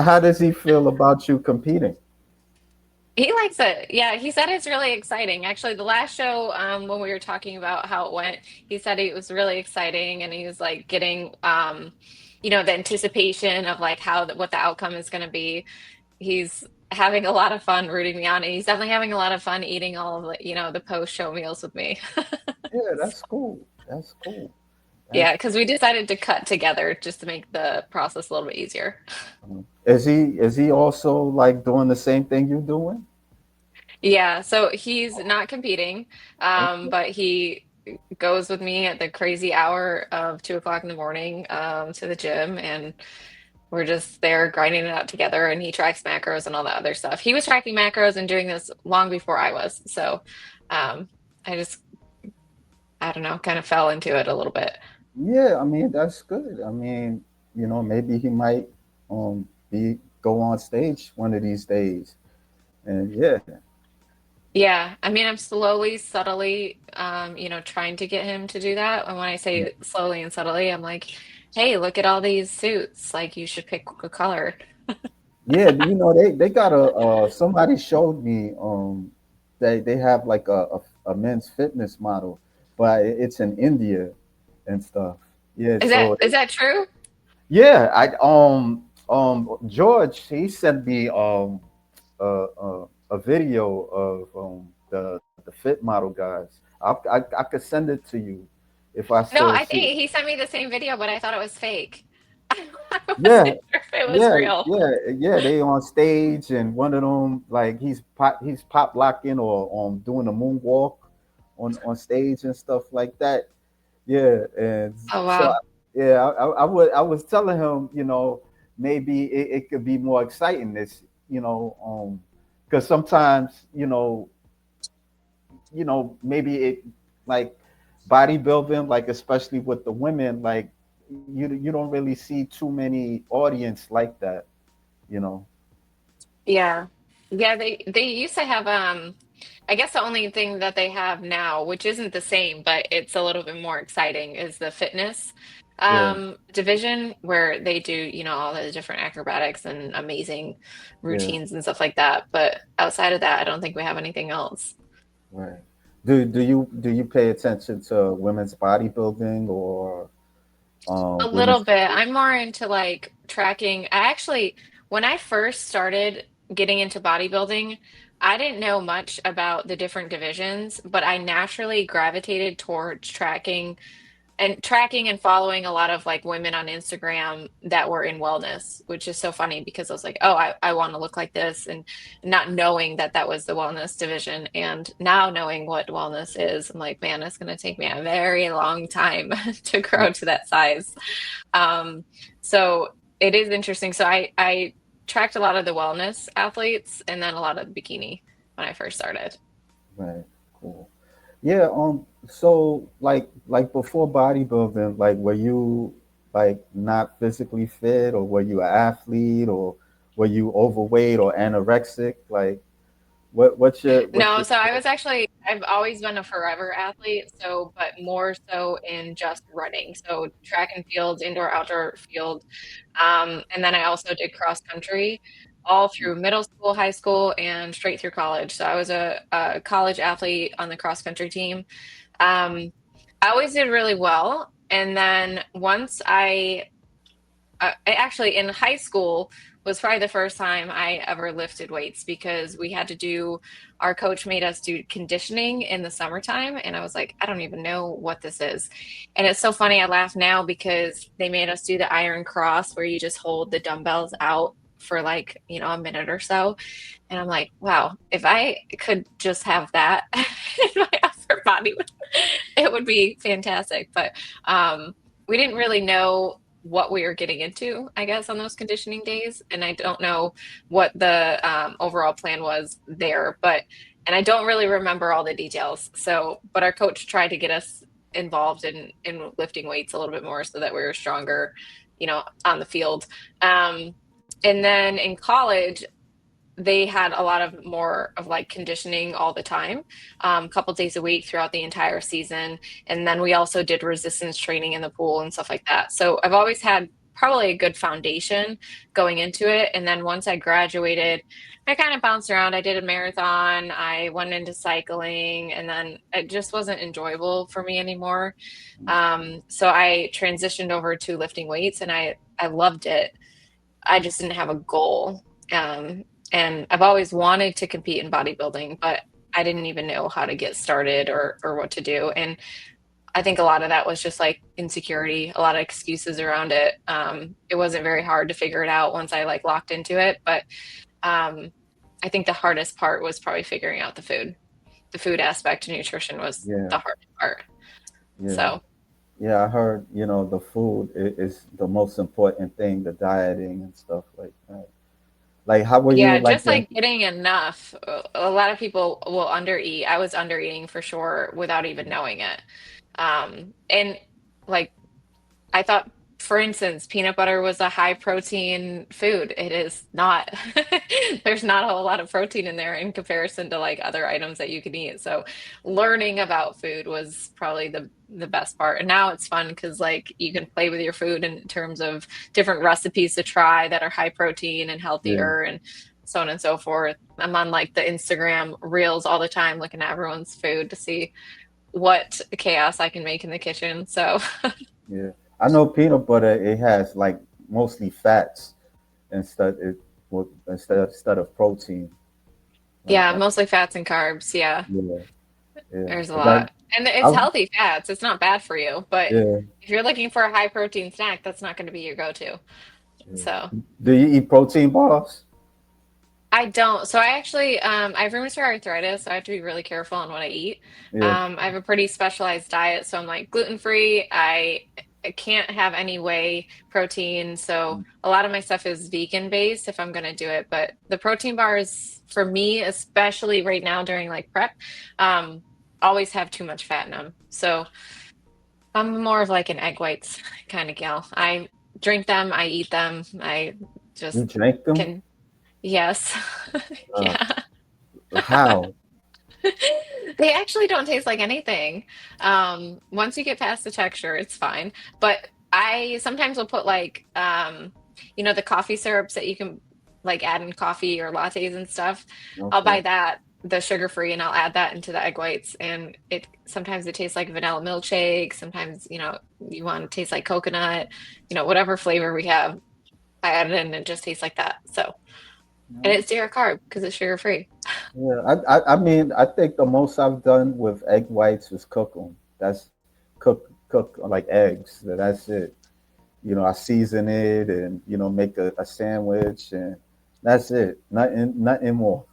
How does he feel about you competing? He likes it. Yeah, he said it's really exciting. Actually, the last show, when we were talking about how it went, he said it was really exciting, and he was like getting, the anticipation of like what the outcome is going to be. He's having a lot of fun rooting me on, and he's definitely having a lot of fun eating all of the post-show meals with me. Yeah, that's cool. That's cool. Yeah, That's because we decided to cut together just to make the process a little bit easier. is he also like doing the same thing you're doing? Yeah, so he's not competing, Okay. but he goes with me at the crazy hour of 2 o'clock in the morning to the gym, and we're just there grinding it out together. And he tracks macros and all that other stuff. He was tracking macros and doing this long before I was, so um, I just I don't know, kind of fell into it a little bit. Yeah, I mean that's good. I mean, maybe he might be go on stage one of these days. And yeah, Yeah, I mean, I'm slowly, subtly, trying to get him to do that. And when I say slowly and subtly, I'm like, hey, look at all these suits. Like, you should pick a color. yeah, they got a somebody showed me they have like a men's fitness model, but it's in India and stuff. Yeah, Is that so is that true? yeah, I George he sent me a video of the fit model guys. I could send it to you if I No, still I see it. think he sent me the same video, but I thought it was fake. I Yeah, wasn't sure if it was yeah, real. yeah. They on stage and one of them like he's pop locking or doing a moonwalk on stage and stuff like that. Yeah, and Oh, so wow. yeah, I was telling him, maybe it could be more exciting this, because sometimes, maybe it like bodybuilding, like especially with the women, like you don't really see too many audience like that, you know. Yeah. Yeah, they used to have I guess the only thing that they have now, which isn't the same, but it's a little bit more exciting, is the fitness Yeah, division where they do, all the different acrobatics and amazing yeah, routines and stuff like that. But outside of that, I don't think we have anything else. right. Do you pay attention to women's bodybuilding or A little women's? bit. I'm more into like tracking. When I first started getting into bodybuilding, I didn't know much about the different divisions, but I naturally gravitated towards tracking and following a lot of like women on Instagram that were in wellness, which is so funny because I was like, oh, I want to look like this, and not knowing that that was the wellness division. And now knowing what wellness is, I'm like, man, it's going to take me a very long time to grow to that size. Um, so it is interesting. So I tracked a lot of the wellness athletes and then a lot of the bikini when I first started. Right, cool. Yeah, so like before bodybuilding, like were you like not physically fit or were you an athlete or were you overweight or anorexic? Like what's your No, so I've always been a forever athlete, so, but more so in just running. So track and field, indoor, outdoor field. And then I also did cross country all through middle school, high school, and straight through college. So I was a college athlete on the cross country team. Um, I always did really well. And then I actually in high school was probably the first time I ever lifted weights because our coach made us do conditioning in the summertime. And I was like, I don't even know what this is. And it's so funny. I laugh now because they made us do the iron cross where you just hold the dumbbells out for like, a minute or so. And I'm like, wow, if I could just have that in my upper body, it would be fantastic. But we didn't really know what we were getting into, I guess, on those conditioning days. And I don't know what the overall plan was there, and I don't really remember all the details. So, but our coach tried to get us involved in lifting weights a little bit more so that we were stronger, on the field. Um, and then in college, they had a lot of more of like conditioning all the time, a couple days a week throughout the entire season. And then we also did resistance training in the pool and stuff like that. So I've always had probably a good foundation going into it. And then once I graduated, I kind of bounced around. I did a marathon, I went into cycling, and then it just wasn't enjoyable for me anymore. So I transitioned over to lifting weights, and I loved it. I just didn't have a goal. Um, and I've always wanted to compete in bodybuilding, but I didn't even know how to get started or what to do. And I think a lot of that was just like insecurity, a lot of excuses around it. It wasn't very hard to figure it out once I like locked into it, but um, I think the hardest part was probably figuring out the food. The food aspect of nutrition was Yeah, the hardest part. yeah, So, yeah. I heard, the food is the most important thing, the dieting and stuff like that. Like, how were you? yeah, Like, just like getting enough. A lot of people will undereat. I was undereating for sure without even knowing it. And like I thought, for instance, peanut butter was a high protein food. It is not. There's not a whole lot of protein in there in comparison to like other items that you can eat. So learning about food was probably the best part. And now it's fun because like you can play with your food in terms of different recipes to try that are high protein and yeah, healthier and so on and so forth. I'm on like the Instagram reels all the time looking at everyone's food to see what chaos I can make in the kitchen. So yeah. I know peanut butter. It has like mostly fats instead of protein. yeah, Like, mostly fats and carbs. Yeah, yeah, yeah. there's a 'Cause lot. And it's I, healthy fats. It's not bad for you. But yeah, if you're looking for a high protein snack, that's not going to be your go-to. yeah. So Do you eat protein bars? I don't. So I actually, I have rheumatoid arthritis, so I have to be really careful on what I eat. Yeah. I have a pretty specialized diet, so I'm like gluten-free. I can't have any whey protein, so a lot of my stuff is vegan based if I'm gonna do it. But the protein bars for me, especially right now during like prep, um, always have too much fat in them. So I'm more of like an egg whites kind of gal. I drink them, I eat them, I You just drink them? can. Yes. Uh, Yeah. how? They actually don't taste like anything. Once you get past the texture, it's fine. But I sometimes will put like the coffee syrups that you can like add in coffee or lattes and stuff. I'll buy Okay. that, the sugar free, and I'll add that into the egg whites. And it sometimes it tastes like vanilla milkshake. Sometimes, you want to taste like coconut, whatever flavor we have, I add it in and it just tastes like that. So, and it's zero carb because it's sugar free. Yeah, I mean, I think the most I've done with egg whites is cook them. That's cook like eggs. That's it. I season it and make a sandwich and that's it. Nothing more.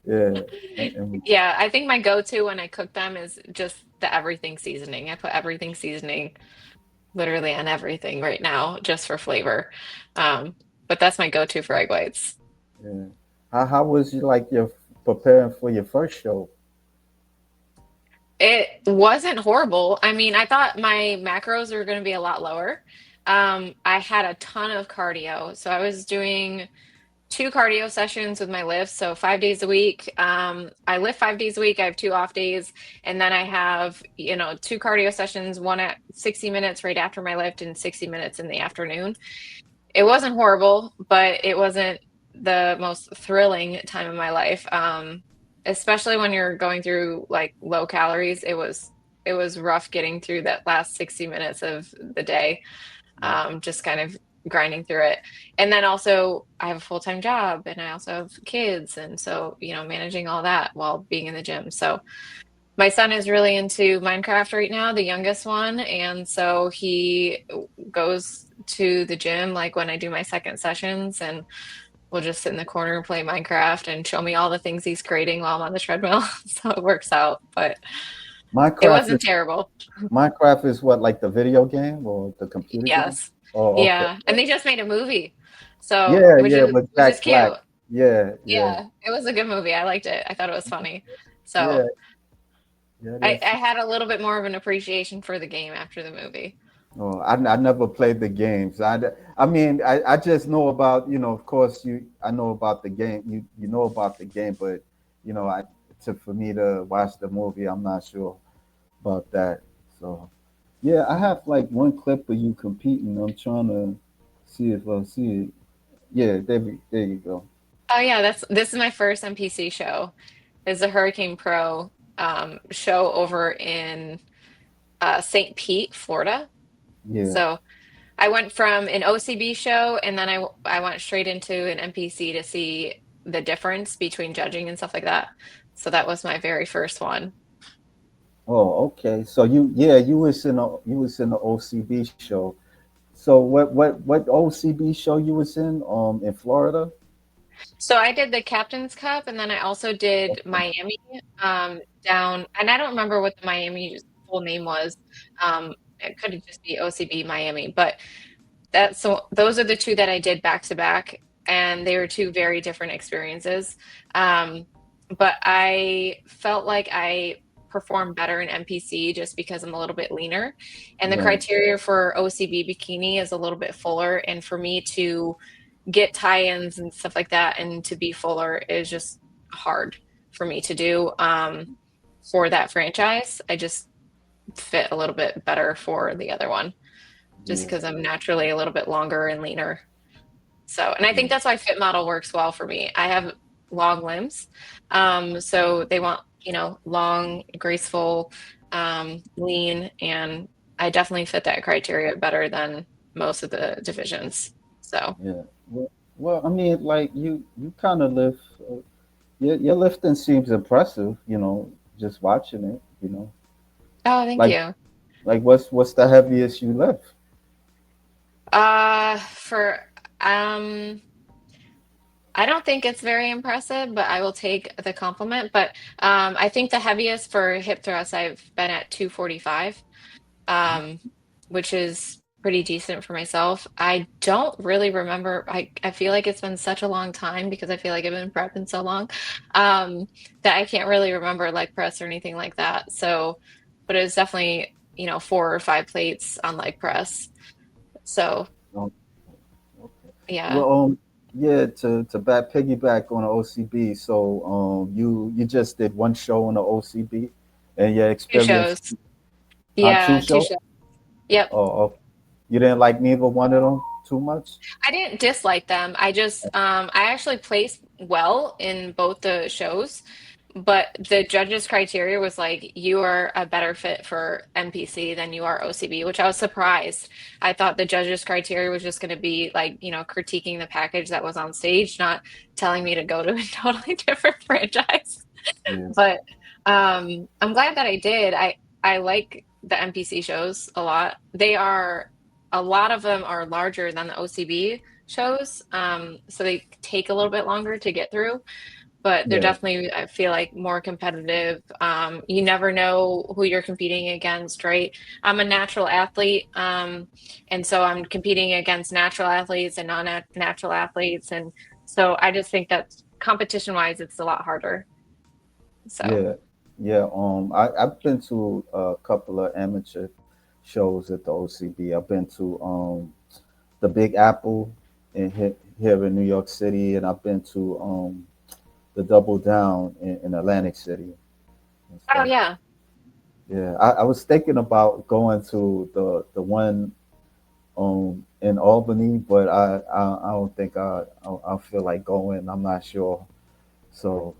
Yeah, nothing more. Yeah, I think my go-to when I cook them is just the everything seasoning. I put everything seasoning literally on everything right now just for flavor. Um, but that's my go-to for egg whites. Yeah. How was you like your preparing for your first show? It wasn't horrible. I mean, I thought my macros were going to be a lot lower. I had a ton of cardio. So I was doing two cardio sessions with my lifts, so 5 days a week. I lift 5 days a week. I have two off days, and then I have two cardio sessions, one at 60 minutes right after my lift and 60 minutes in the afternoon. It wasn't horrible, but it wasn't the most thrilling time of my life. Especially when you're going through like low calories. It was rough getting through that last 60 minutes of the day, just kind of grinding through it. And then also, I have a full-time job and I also have kids. And so, managing all that while being in the gym. So, my son is really into Minecraft right now, the youngest one. And so he goes to the gym like when I do my second sessions and we'll just sit in the corner and play Minecraft and show me all the things he's creating while I'm on the treadmill. So it works out, but it Minecraft wasn't is terrible. Minecraft is what, like the video game or the computer game? Yes. Oh, okay. Yeah. And they just made a movie. So, Yeah, which yeah, is with which is Jack Black. cute. Yeah, yeah, Yeah, it was a good movie. I liked it. I thought it was funny. yeah, So yeah. I had a little bit more of an appreciation for the game after the movie. Oh, I never played the games. I mean, I just know about, of course I know about the game. You know about the game, but for me to watch the movie, I'm not sure about that. So, Yeah, I have like one clip of you competing. I'm trying to see if I see it. Yeah, there you go. Oh yeah, that's this is my first NPC show. Is a Hurricane Pro show over in St. Pete, Florida. Yeah. So I went from an OCB show and then I went straight into an NPC to see the difference between judging and stuff like that. So that was my very first one. Oh, okay. So yeah, you was in the OCB show. So what OCB show you was in Florida? So I did the Captain's Cup and then I also did Okay. Miami down, and I don't remember what the Miami full name was. It could just be OCB Miami, but that's so those are the two that I did back to back, and they were two very different experiences. Um, but I felt like I performed better in NPC just because I'm a little bit leaner, and the Right. criteria for OCB bikini is a little bit fuller, and for me to get tie-ins and stuff like that and to be fuller is just hard for me to do for that franchise. I just fit a little bit better for the other one just Yeah. because I'm naturally a little bit longer and leaner. So, and I think Yeah. that's why fit model works well for me. I have long limbs. So they want, long, graceful, lean, and I definitely fit that criteria better than most of the divisions. So, Yeah. Well, I mean, like you kind of lift. Your lifting seems impressive. Just watching it. oh, thank Like you. what's the heaviest you lift? For um I don't think it's very impressive, but I will take the compliment. But I think the heaviest for hip thrust I've been at 245, um, which is pretty decent for myself. I don't really remember. I feel like it's been such a long time because I feel like I've been prepping so long um, that I can't really remember leg press or anything like that. So, but it was definitely, 4 or 5 plates on leg press. So, Oh, okay. yeah, Well, yeah. To back piggyback on the OCB. So, you just did one show on the OCB, and your two experience, shows. two Yeah, two shows. shows. Yep. Oh, you didn't like neither one of them too much. I didn't dislike them. I actually placed well in both the shows, but the judges' criteria was like, you are a better fit for NPC than you are OCB, which I was surprised. I thought the judges' criteria was just going to be like, critiquing the package that was on stage, not telling me to go to a totally different franchise. Yeah. But I'm glad that I did. I like the NPC shows a lot. A lot of them are larger than the OCB shows, so they take a little bit longer to get through. But they're Yeah. definitely, I feel like, more competitive. You never know who you're competing against, right? I'm a natural athlete, and so I'm competing against natural athletes and non-natural athletes, and so I just think that competition-wise, it's a lot harder. So. Yeah, yeah. I've been to a couple of amateur shows at the OCB. I've been to the Big Apple here in New York City, and I've been to the Double Down in Atlantic City and Oh stuff. yeah. Yeah, I was thinking about going to the one in Albany, but I don't think I feel like going. I'm not sure. So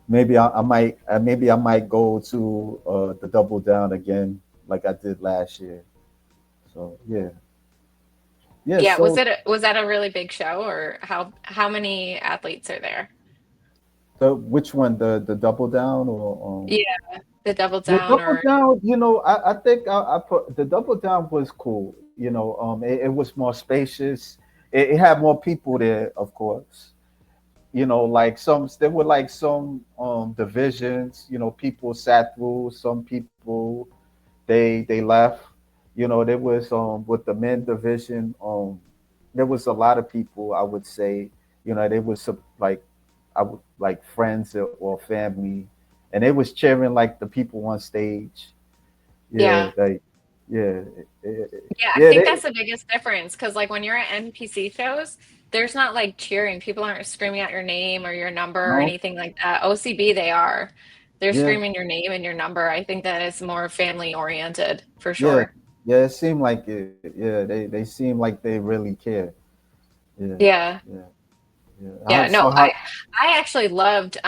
maybe I might go to the Double Down again, like I did last year. So yeah, yeah. Yeah, So was that a really big show, or how many athletes are there? the which one, the Double Down or Yeah, the double the down Double or Down? I think I put the Double Down was cool. It was more spacious. It had more people there, of course. Like there were like some divisions. People sat through. Some people they left. There was with the men division, there was a lot of people. I would say, there was some like I would like friends or family, and they was cheering like the people on stage. Yeah, yeah. like yeah, Yeah, I yeah. think They that's the biggest difference because like when you're at NPC shows, there's not like cheering. People aren't screaming out your name or your number or no, anything like that. OCB they are. They're Yeah, screaming your name and your number. I think that is more family oriented for yeah, sure. yeah. It seemed like it. Yeah, they seem like they really care. Yeah, Yeah. yeah, yeah. Yeah, So no, how? I actually loved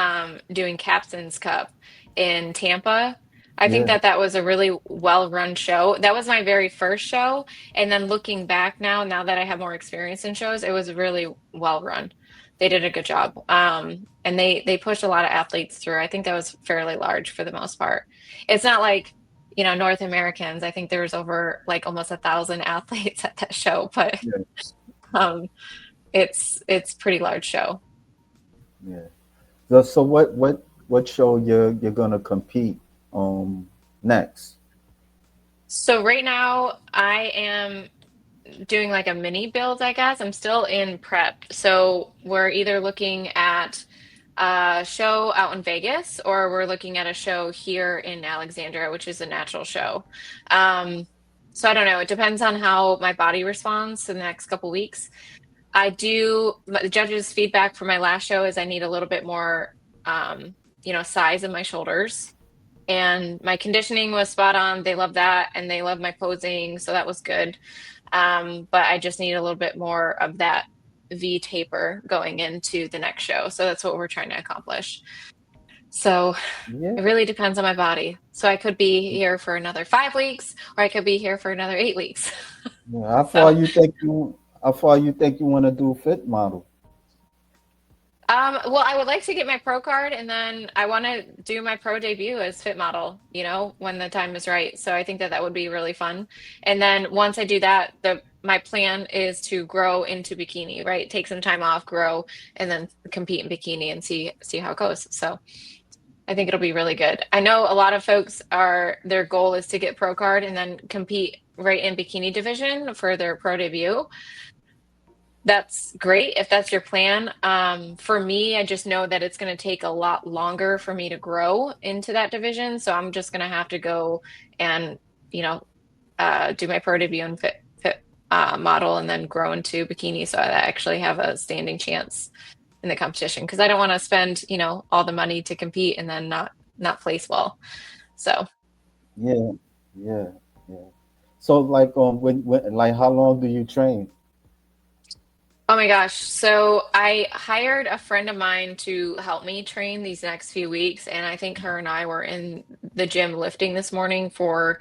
doing Captain's Cup in Tampa. I think Yeah, that that was a really well-run show. That was my very first show, and then looking back now that I have more experience in shows, it was really well run. They did a good job. And they pushed a lot of athletes through. I think that was fairly large for the most part. It's not like, North Americans. I think there was over like almost 1,000 athletes at that show, but yeah, um, it's pretty large show. yeah. So what show you're gonna compete next? So right now I am doing like a mini build, I guess. I'm still in prep. So we're either looking at a show out in Vegas or we're looking at a show here in Alexandria, which is a natural show. Um, so I don't know. It depends on how my body responds in the next couple weeks. The judges' feedback for my last show is I need a little bit more, size in my shoulders. And my conditioning was spot on. They love that, and they love my posing, so that was good. But I just need a little bit more of that V taper going into the next show. So that's what we're trying to accomplish. So Yeah. it really depends on my body. So I could be here for another 5 weeks, or I could be here for another 8 weeks. Yeah. How far So you think you? How far you think you want to do fit model? Well, I would like to get my pro card and then I want to do my pro debut as fit model, when the time is right. So I think that that would be really fun. And then once I do that, the my plan is to grow into bikini, right? Take some time off, grow, and then compete in bikini and see how it goes. So I think it'll be really good. I know a lot of folks their goal is to get pro card and then compete right in bikini division for their pro debut. That's great if that's your plan. For me, I just know that it's going to take a lot longer for me to grow into that division. So I'm just going to have to go and, you know, do my pro debut and fit model and then grow into bikini so I actually have a standing chance in the competition because I don't want to spend, all the money to compete and then not place well. So, Yeah, yeah, yeah. So like when like how long do you train? oh my gosh. So I hired a friend of mine to help me train these next few weeks. And I think her and I were in the gym lifting this morning for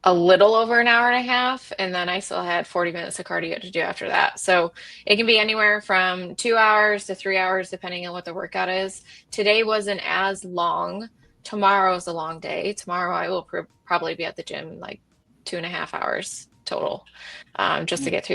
a little over an hour and a half. And then I still had 40 minutes of cardio to do after that. So it can be anywhere from 2 hours to 3 hours, depending on what the workout is. Today wasn't as long. Tomorrow's a long day. Tomorrow I will probably be at the gym like 2.5 hours total, just to get through